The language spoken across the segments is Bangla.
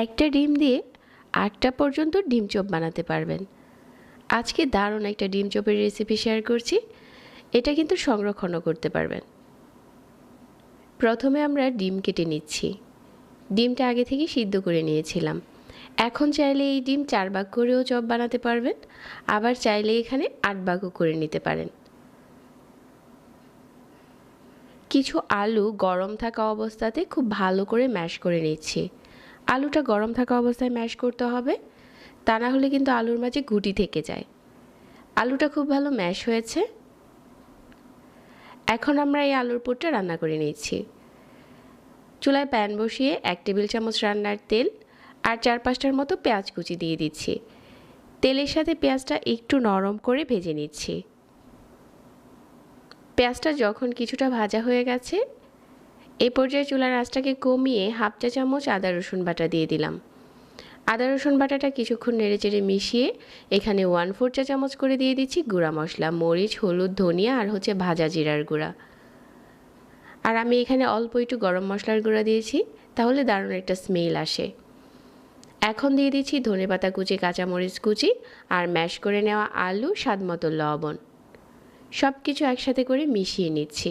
একটা ডিম দিয়ে 8টা পর্যন্ত ডিম চপ বানাতে পারবেন। আজকে দারুণ একটা ডিম চপের রেসিপি শেয়ার করছি। এটা কিন্তু সংরক্ষণও করতে পারবেন। প্রথমে আমরা ডিম কেটে নিচ্ছি। ডিমটা আগে থেকে সিদ্ধ করে নিয়েছিলাম। এখন চাইলে এই ডিম 4 ভাগ করেও চপ বানাতে পারবেন, আবার চাইলে এখানে 8 ভাগও করে নিতে পারেন। কিছু আলু গরম থাকা অবস্থাতে খুব ভালো করে ম্যাশ করে নিচ্ছি। আলুটা গরম থাকা অবস্থায় ম্যাশ করতে হবে, তা না হলে কিন্তু আলুর মাঝে গুটি থেকে যায়। আলুটা খুব ভালো ম্যাশ হয়েছে। এখন আমরা এই আলুর পুরটা রান্না করে নিচ্ছি। চুলায় প্যান বসিয়ে 1 টেবিল চামচ রান্নার তেল আর 4-5টার মতো পেঁয়াজ কুচি দিয়ে দিচ্ছি। তেলের সাথে পেঁয়াজটা একটু নরম করে ভেজে নিচ্ছি। পেঁয়াজটা যখন কিছুটা ভাজা হয়ে গেছে, এই পর্যায়ে চুলার আঁচটাকে কমিয়ে 1/2 চা চামচ আদা রসুন বাটা দিয়ে দিলাম। আদা রসুন বাটাটা কিছুক্ষণ নেড়েচেড়ে মিশিয়ে এখানে 1/4 চা চামচ করে দিয়ে দিচ্ছি গুঁড়া মশলা, মরিচ, হলুদ, ধনিয়া আর ভাজা জিরার গুঁড়া। আর আমি এখানে অল্প একটু গরম মশলার গুঁড়া দিয়েছি, তাহলে দারুণ একটা স্মেল আসে। এখন দিয়ে দিচ্ছি ধনেপাতা কুচি, কাঁচামরিচ কুচি আর ম্যাশ করে নেওয়া আলু, স্বাদমতো লবণ। সব কিছু একসাথে করে মিশিয়ে নিচ্ছি।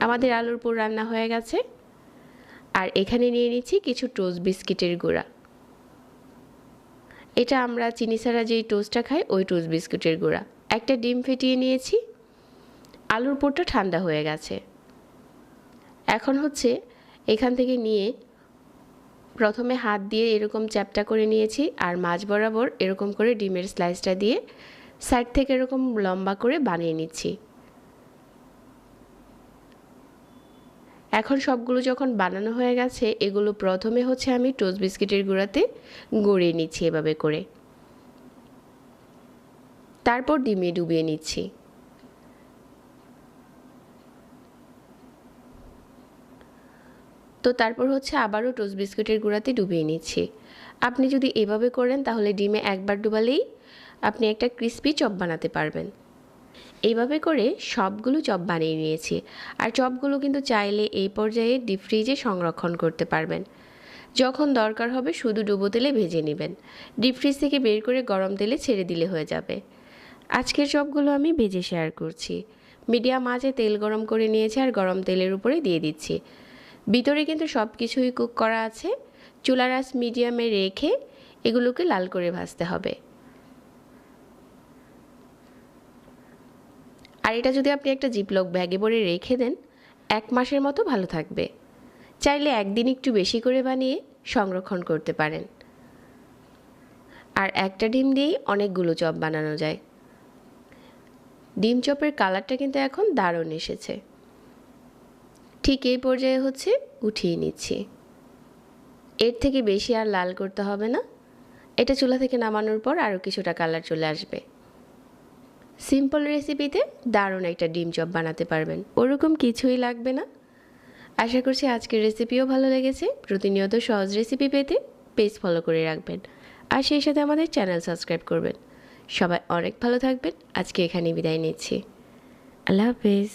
আমাদের আলুর পুর রান্না হয়ে গেছে। আর এখানে নিয়ে নিচ্ছি কিছু টোস্ট বিস্কিটের গুঁড়া। এটা আমরা চিনি ছাড়া যেই টোস্টটা খাই ওই টোস্ট বিস্কুটের গুঁড়া। একটা ডিম ফেটিয়ে নিয়েছি। আলুর পুরটা ঠান্ডা হয়ে গেছে। এখন এখান থেকে নিয়ে প্রথমে হাত দিয়ে এরকম চ্যাপটা করে নিয়েছি, আর মাঝ বরাবর এরকম করে ডিমের স্লাইসটা দিয়ে সাইড থেকে এরকম লম্বা করে বানিয়ে নিচ্ছি। এখন সবগুলো যখন বানানো হয়ে গেছে, এগুলো প্রথমে আমি টোস্ট বিস্কিটের গুঁড়াতে গড়িয়ে নিচ্ছি এভাবে করে। তারপর ডিমে ডুবিয়ে নিচ্ছি। তো তারপর আবারও টোস্ট বিস্কুটের গুঁড়াতে ডুবিয়ে নিচ্ছি। আপনি যদি এভাবে করেন তাহলে ডিমে একবার ডুবালেই আপনি একটা ক্রিস্পি চপ বানাতে পারবেন। এইভাবে করে সবগুলো চপ বানিয়ে নিয়েছি। আর চপগুলো কিন্তু চাইলে এই পর্যায়ে ডিপ ফ্রিজে সংরক্ষণ করতে পারবেন। যখন দরকার হবে শুধু ডুবো তেলে ভেজে নেবেন। ডিপ ফ্রিজ থেকে বের করে গরম তেলে ছেড়ে দিলে হয়ে যাবে। আজকের চপগুলো আমি ভেজে শেয়ার করছি। মিডিয়াম আঁচে তেল গরম করে নিয়েছি আর গরম তেলের উপরে দিয়ে দিচ্ছি। ভিতরে কিন্তু সব কিছুই কুক করা আছে। চুলার আঁচ মিডিয়ামে রেখে এগুলোকে লাল করে ভাজতে হবে। আর এটা যদি আপনি একটা জিপলক ব্যাগে ভরে রেখে দেন, 1 মাসের মতো ভালো থাকবে। চাইলে একদিন একটু বেশি করে বানিয়ে সংরক্ষণ করতে পারেন। আর একটা ডিম দিয়েই অনেকগুলো চপ বানানো যায়। ডিম চপের কালারটা কিন্তু এখন দারুণ এসেছে। ঠিক এই পর্যায়ে উঠিয়ে নিচ্ছি। এর থেকে বেশি আর লাল করতে হবে না। এটা চুলা থেকে নামানোর পর আরও কিছুটা কালার চলে আসবে। সিম্পল রেসিপিতে দারুণ একটা ডিম চপ বানাতে পারবেন। ওরকম কিছুই লাগবে না। আশা করছি আজকের রেসিপিও ভালো লেগেছে। প্রতিনিয়ত সহজ রেসিপি পেতে পেজ ফলো করে রাখবেন, আর সেই সাথে আমাদের চ্যানেল সাবস্ক্রাইব করবেন। সবাই অনেক ভালো থাকবেন। আজকে এখানেই বিদায় নিচ্ছি। আল্লাহ হাফেজ।